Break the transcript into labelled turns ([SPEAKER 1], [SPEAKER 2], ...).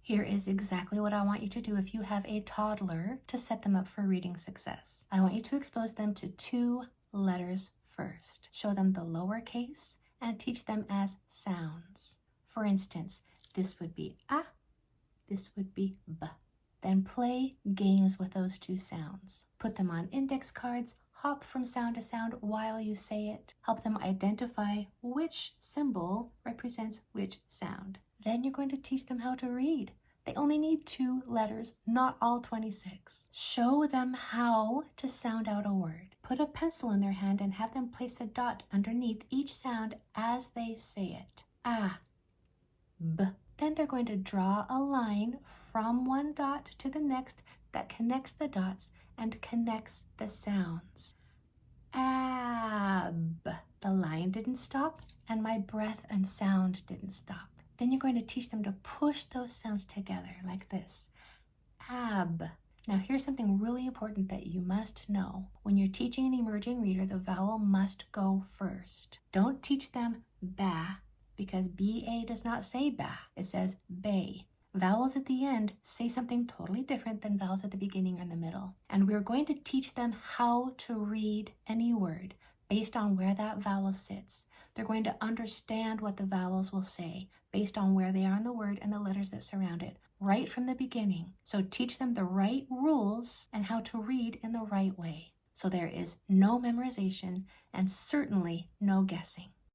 [SPEAKER 1] Here is exactly what I want you to do if you have a toddler to set them up for reading success. I want you to expose them to 2 letters first. Show them the lowercase and teach them as sounds. For instance, this would be A, this would be B. Then play games with those 2 sounds. Put them on index cards, hop from sound to sound while you say it. Help them identify which symbol represents which sound. Then you're going to teach them how to read. They only need 2 letters, not all 26. Show them how to sound out a word. Put a pencil in their hand and have them place a dot underneath each sound as they say it. A, B. Then they're going to draw a line from one dot to the next that connects the dots and connects the sounds. Ab. The line didn't stop and my breath and sound didn't stop. Then you're going to teach them to push those sounds together like this. Ab. Now here's something really important that you must know. When you're teaching an emerging reader, the vowel must go first. Don't teach them ba, because B-A does not say ba, it says bay. Vowels at the end say something totally different than vowels at the beginning or in the middle. And we're going to teach them how to read any word based on where that vowel sits. They're going to understand what the vowels will say based on where they are in the word and the letters that surround it, right from the beginning. So teach them the right rules and how to read in the right way. So there is no memorization and certainly no guessing.